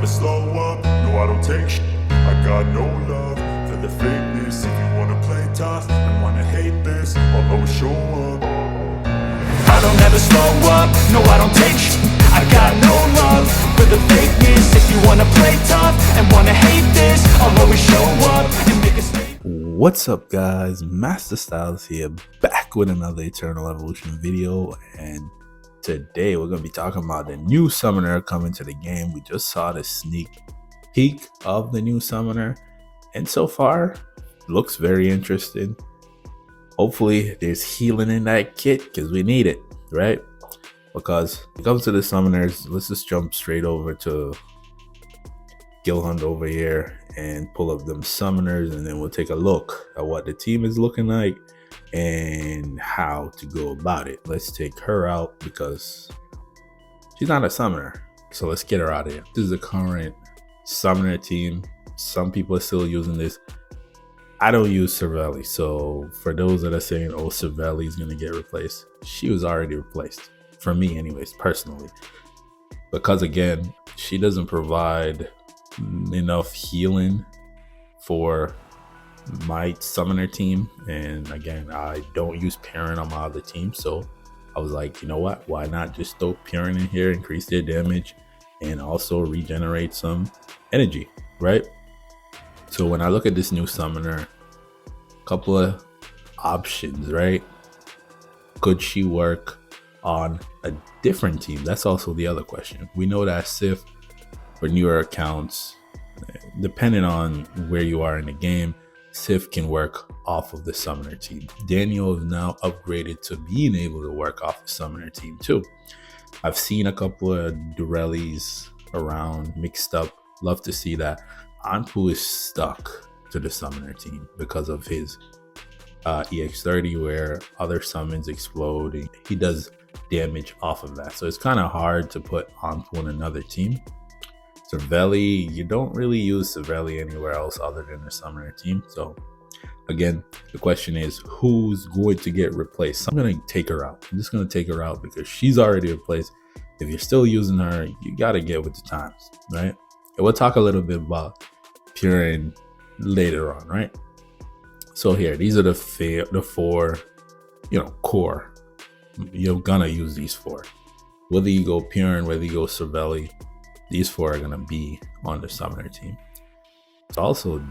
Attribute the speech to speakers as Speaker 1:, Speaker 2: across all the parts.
Speaker 1: never slow up, no I don't take shit. I got no love for the fakeness. If you wanna play tough and wanna hate this, I'll always show up. I don't ever slow up, no I don't take shit. I got no love for the fakeness. If you wanna play tough and wanna hate this, I'll always show up and make a statement.
Speaker 2: What's up guys, Master Styles here, back with another Eternal Evolution video, and today we're going to be talking about the new summoner coming to the game. We just saw the sneak peek of the new summoner, and so far looks very interesting. Hopefully there's healing in that kit because we need it, right? Because when it comes to the summoners, let's just jump straight over to Guild Hunt over here and pull up them summoners, and then we'll take a look at what the team is looking like and how to go about it. Let's take her out because she's not a summoner, so let's get her out of here. This is the current summoner team. Some people are still using this. I don't use Cervelli, so for those that are saying, oh, Cervelli is gonna get replaced, she was already replaced for me anyways, personally, because again, she doesn't provide enough healing for my summoner team, and again, I don't use Purin on my other team, so I was like, you know what, why not just throw Purin in here, increase their damage and also regenerate some energy, right? So when I look at this new summoner, a couple of options, right? Could she work on a different team? That's also the other question. We know that Sif, for newer accounts, depending on where you are in the game, Sif can work off of the summoner team. Daniel is now upgraded to being able to work off the summoner team too. I've seen a couple of Durellis around mixed up. Love to see that. Anpu is stuck to the summoner team because of his EX30, where other summons explode and he does damage off of that. So it's kind of hard to put Anpu on another team. Cervelli, you don't really use Cervelli anywhere else other than the summoner team. So again, the question is, who's going to get replaced? I'm going to take her out. I'm just going to take her out because she's already replaced. If you're still using her, you got to get with the times, right? And we'll talk a little bit about Purin later on, right? So here, these are the four, core. You're going to use these four. Whether you go Purin, whether you go Cervelli, these four are going to be on the summoner team. It's also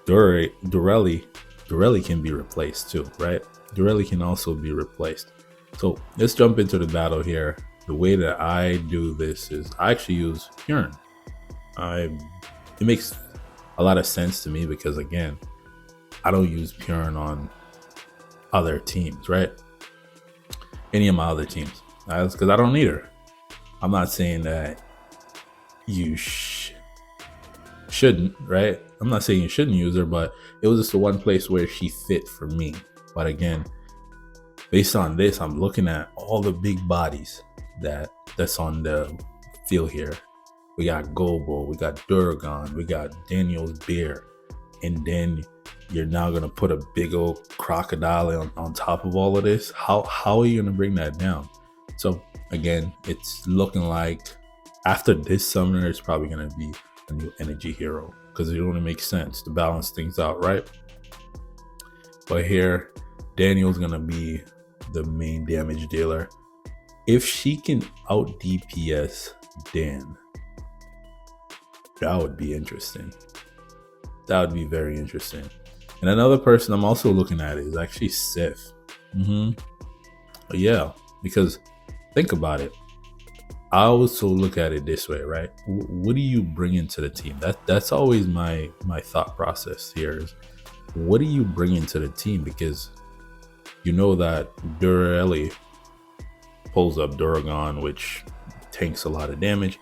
Speaker 2: Durelli can be replaced too, right? Durelli can also be replaced. So let's jump into the battle here. The way that I do this is I actually use Purin. It makes a lot of sense to me because again, I don't use Purin on other teams, right? Any of my other teams. That's because I don't need her. I'm not saying that you shouldn't, right? I'm not saying you shouldn't use her, but it was just the one place where she fit for me. But again, based on this, I'm looking at all the big bodies that's on the field here. We got Gobo, we got Duragon, we got Daniel's bear, and then you're now gonna put a big old crocodile on top of all of this. How are you gonna bring that down? So again, it's looking like after this summoner, it's probably going to be a new energy hero because it only makes sense to balance things out, right? But here, Daniel's going to be the main damage dealer. If she can out DPS Dan, that would be interesting. That would be very interesting. And another person I'm also looking at is actually Sif. Yeah, because think about it. I also look at it this way, right? What do you bring into the team? That's always my thought process here is, what do you bring into the team? Because you know that Durelli pulls up Duragon, which tanks a lot of damage.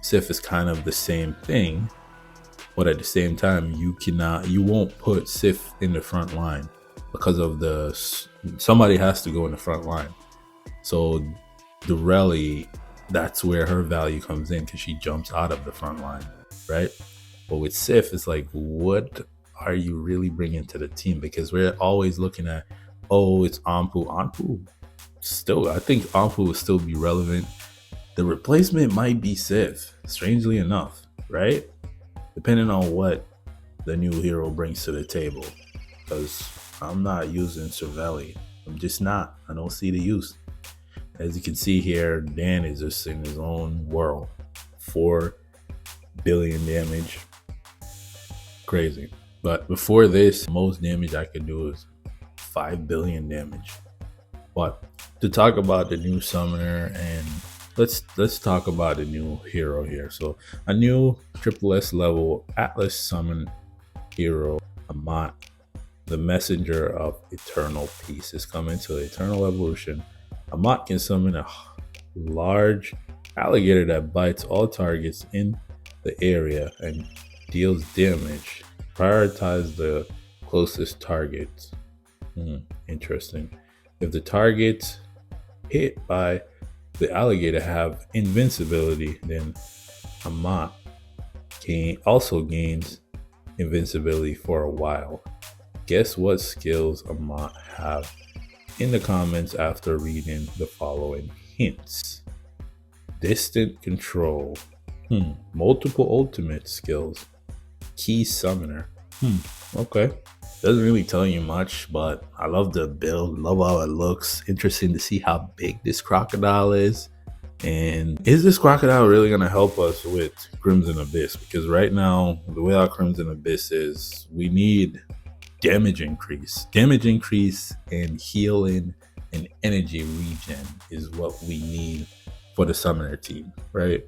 Speaker 2: Sif is kind of the same thing, but at the same time, you won't put Sif in the front line because of somebody has to go in the front line. So Durelli, that's where her value comes in because she jumps out of the front line, right? But with Sif, it's like, what are you really bringing to the team? Because we're always looking at, oh, it's Anpu. Anpu still, I think Anpu will still be relevant. The replacement might be Sif, strangely enough. right? Depending on what the new hero brings to the table. Because I'm not using Cervelli. I'm just not. I don't see the use. As you can see here, Dan is just in his own world. 4 billion damage. Crazy. But before this, most damage I could do is 5 billion damage. But to talk about the new summoner, and let's talk about the new hero here. So a new SSS level Atlas summon hero, Amat, the messenger of eternal peace, is coming to Eternal Evolution. Amat can summon a large alligator that bites all targets in the area and deals damage. Prioritize the closest targets. Interesting. If the targets hit by the alligator have invincibility, then Amat also gains invincibility for a while. Guess what skills Amat have? In the comments after reading the following hints. Distant control. Multiple ultimate skills. Key summoner. Okay. Doesn't really tell you much, but I love the build, love how it looks. Interesting to see how big this crocodile is. And is this crocodile really going to help us with Crimson Abyss? Because right now, the way our Crimson Abyss is, we need damage increase. Damage increase and healing and energy regen is what we need for the summoner team, right?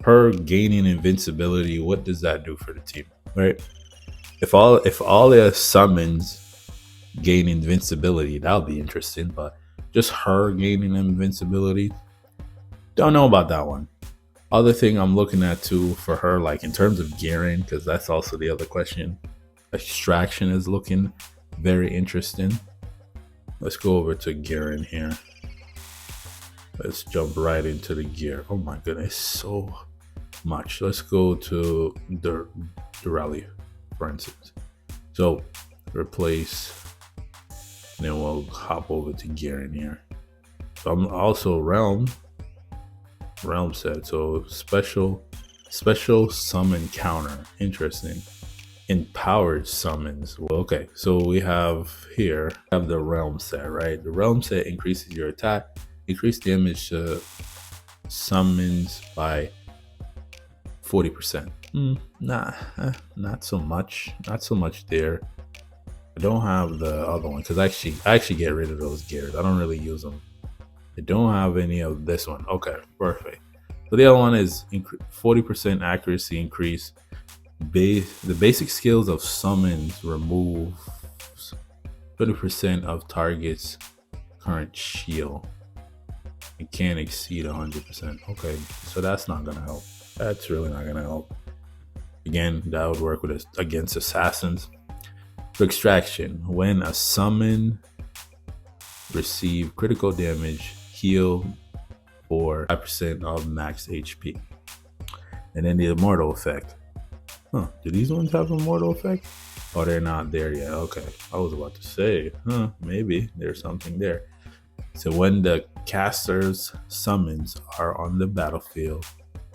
Speaker 2: Her gaining invincibility, what does that do for the team, right? If all their summons gain invincibility, that'll be interesting. But just her gaining invincibility, don't know about that one. Other thing I'm looking at too for her, like in terms of gearing, because that's also the other question. Extraction is looking very interesting. Let's go over to gearing here. Let's jump right into the gear. Oh my goodness, so much. Let's go to the rally, for instance. So replace, then we'll hop over to gearing here. So I'm also realm set. So special summon counter. Interesting. Empowered summons. Well, okay, so we have the realm set, right? The realm set increases your attack, increase damage to summons by 40%. Not so much there. I don't have the other one because I actually get rid of those gears. I don't really use them. I don't have any of this one. Okay, perfect. So the other one is 40% accuracy increase. The basic skills of summons remove 20% of target's current shield. It can't exceed 100%. Okay, so that's not gonna help. That's really not gonna help. Again, that would work with us against assassins. For extraction, when a summon receive critical damage, heal for 5% of max HP. And then the immortal effect. Do these ones have immortal effect? Oh, they're not there yet. Okay, I was about to say, maybe there's something there. So when the caster's summons are on the battlefield,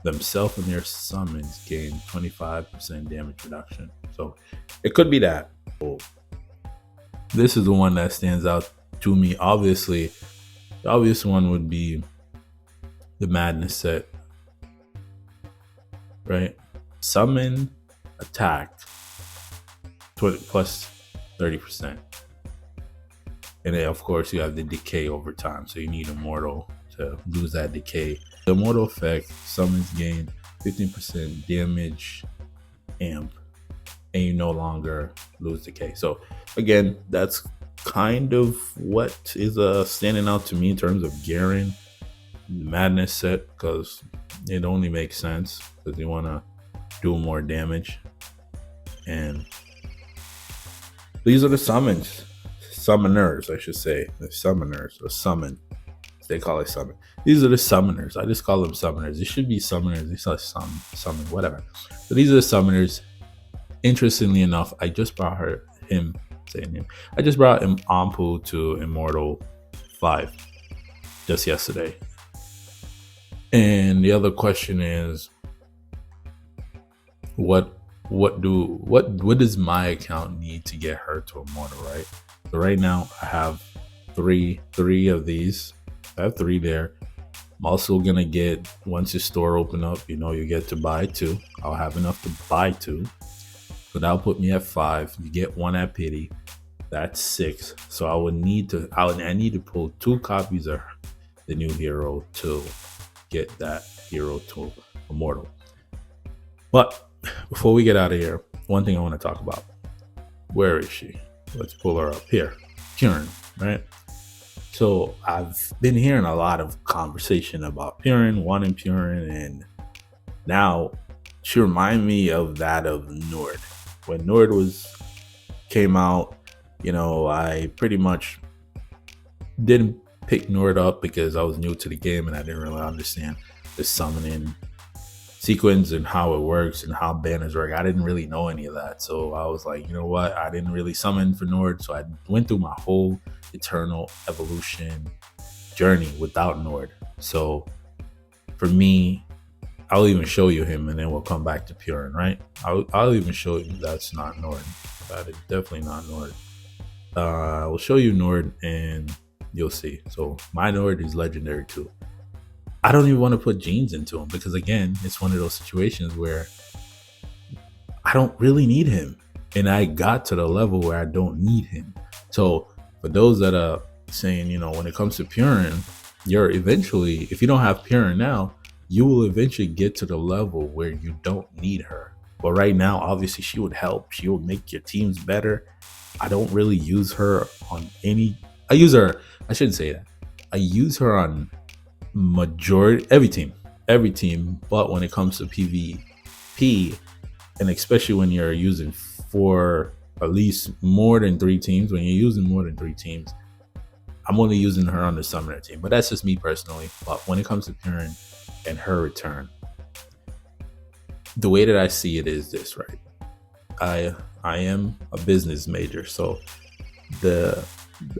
Speaker 2: themselves and their summons gain 25% damage reduction. So it could be that. This is the one that stands out to me. Obviously, the obvious one would be the Madness set, right? Summon, attack, plus 30%. And then, of course, you have the decay over time. So you need Immortal to lose that decay. The Immortal effect, summons gain 15% damage amp, and you no longer lose decay. So again, that's kind of what is standing out to me in terms of gearing the Madness set, because it only makes sense because you want to do more damage. And these are the summoners, I should say. The summoners, or summon. They call it summon. These are the summoners. I just call them summoners. It should be summoners. They say summon, whatever. So these are the summoners. Interestingly enough, I just brought I just brought Ampu to Immortal 5 just yesterday. And the other question is, what what does my account need to get her to immortal, right? So right now I have three of these. I have three there. I'm also gonna get, once your store open up, you get to buy two. I'll have enough to buy two. So that'll put me at 5. You get one at pity. That's 6. So I need to pull 2 copies of the new hero to get that hero to immortal. But before we get out of here, one thing I want to talk about. Where is she? Let's pull her up here. Purin, right? So I've been hearing a lot of conversation about Purin, wanting Purin, and now she reminded me of that of Nord. When Nord came out, I pretty much didn't pick Nord up because I was new to the game and I didn't really understand the summoning sequence and how it works and how banners work. I didn't really know any of that. So I was like, you know what? I didn't really summon for Nord. So I went through my whole Eternal Evolution journey without Nord. So for me, I'll even show you him and then we'll come back to Purin, right? I'll even show you that's not Nord. That is definitely not Nord. We'll show you Nord and you'll see. So my Nord is legendary too. I don't even want to put jeans into him because, again, it's one of those situations where I don't really need him. And I got to the level where I don't need him. So for those that are saying, when it comes to Purin, you're eventually, if you don't have Purin now, you will eventually get to the level where you don't need her. But right now, obviously, she would help. She would make your teams better. I don't really use her on I shouldn't say that. I use her on every team, but when it comes to PvP, and especially when you're using for at least more than 3 teams, when you're using more than 3 teams, I'm only using her on the summoner team. But that's just me personally. But when it comes to Purin and her return, the way that I see it is this, right? I am a business major, so the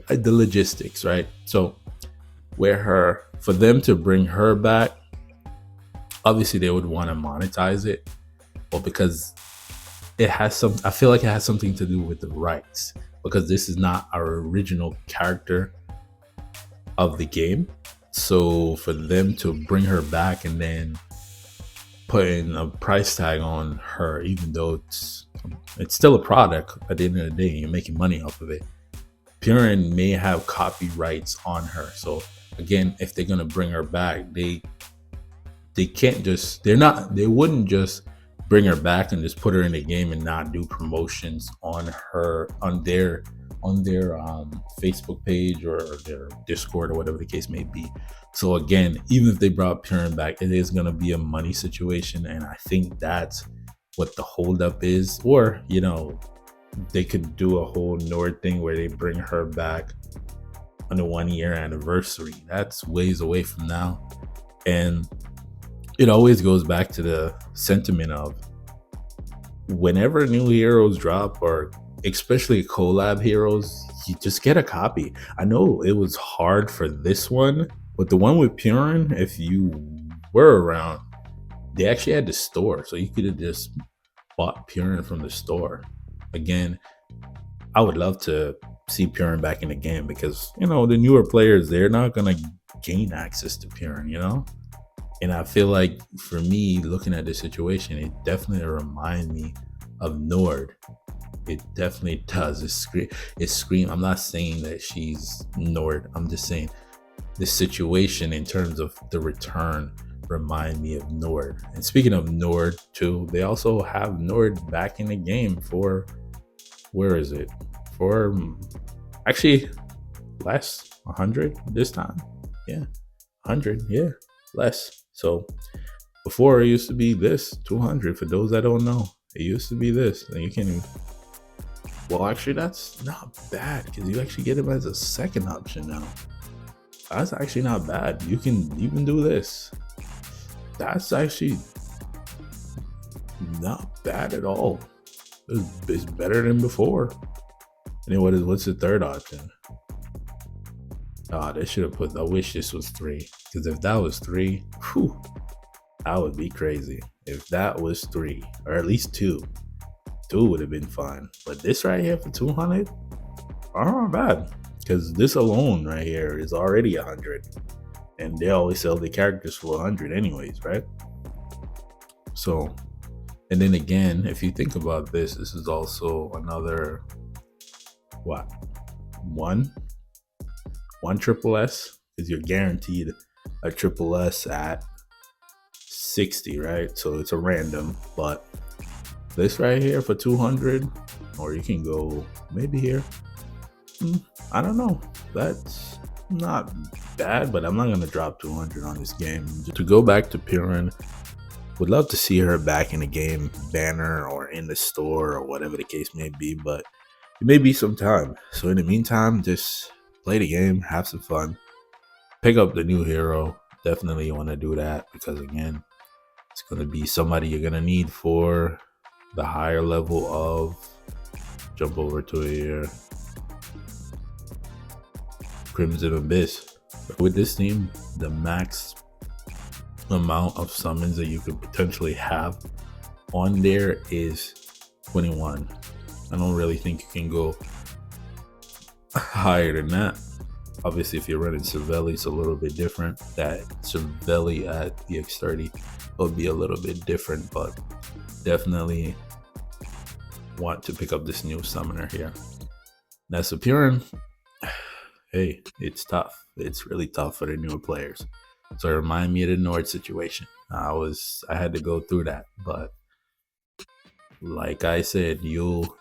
Speaker 2: logistics, right? So for them to bring her back, obviously they would want to monetize it, but because I feel like it has something to do with the rights, because this is not our original character of the game. So for them to bring her back and then putting a price tag on her, even though it's still a product at the end of the day, you're making money off of it. Purin may have copyrights on her. So again, if they're gonna bring her back, they wouldn't just bring her back and just put her in the game and not do promotions on their Facebook page or their Discord or whatever the case may be. So again, even if they brought Purin back, it is gonna be a money situation, and I think that's what the holdup is. Or they could do a whole Nord thing where they bring her back on the 1-year anniversary. That's ways away from now. And it always goes back to the sentiment of whenever new heroes drop, or especially collab heroes, you just get a copy. I know it was hard for this one, but the one with Purin, if you were around, they actually had the store. So you could have just bought Purin from the store. Again, I would love to see Purin back in the game because, the newer players, they're not going to gain access to Purin, And I feel like for me, looking at this situation, it definitely reminds me of Nord. It definitely does. It scream. I'm not saying that she's Nord. I'm just saying the situation in terms of the return remind me of Nord. And speaking of Nord too, they also have Nord back in the game for, where is it? For actually less 100 this time. Yeah, 100. Yeah, less. So before it used to be this 200. For those that don't know, it used to be this. And you can even, well, actually that's not bad because you actually get it as a second option now. That's actually not bad. You can even do this. That's actually not bad at all. It's better than before. And then what's the third option? They should have put, I wish this was 3. Because if that was 3, whew, I would be crazy if that was 3 or at least 2. 2 would have been fine. But this right here for 200, oh, not bad. Because this alone right here is already 100. And they always sell the characters for 100 anyways, right? So, and then again, if you think about this, this is also another, what? One triple S, because you're guaranteed a triple S at 60, right? So it's a random, but this right here for 200, or you can go maybe here. I don't know. That's not bad, but I'm not gonna drop 200 on this game. To go back to Purin, would love to see her back in the game banner or in the store or whatever the case may be, but it may be some time. So in the meantime, just play the game, have some fun, pick up the new hero. Definitely want to do that because again, it's going to be somebody you're going to need for the higher level of, jump over to here, Crimson Abyss. With this team, the max amount of summons that you could potentially have on there is 21. I don't really think you can go higher than that. Obviously, if you're running Savelli, it's a little bit different. That Savelli at the X30 will be a little bit different, but definitely want to pick up this new summoner here. That's a Purin. Hey, it's tough. It's really tough for the newer players. So it reminded me of the Nord situation. I had to go through that, but like I said, you'll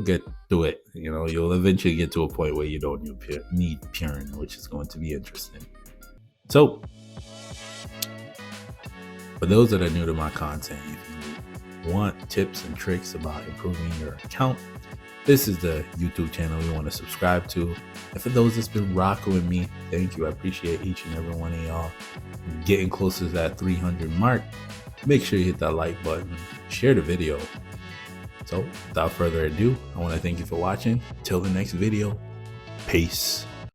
Speaker 2: get through it. You know, you'll eventually get to a point where you don't need Purin, which is going to be interesting. So, for those that are new to my content, if you want tips and tricks about improving your account, this is the YouTube channel you want to subscribe to. And for those that's been rocking with me, thank you. I appreciate each and every one of y'all. Getting closer to that 300 mark. Make sure you hit that like button, share the video. So without further ado, I want to thank you for watching. Till the next video, peace.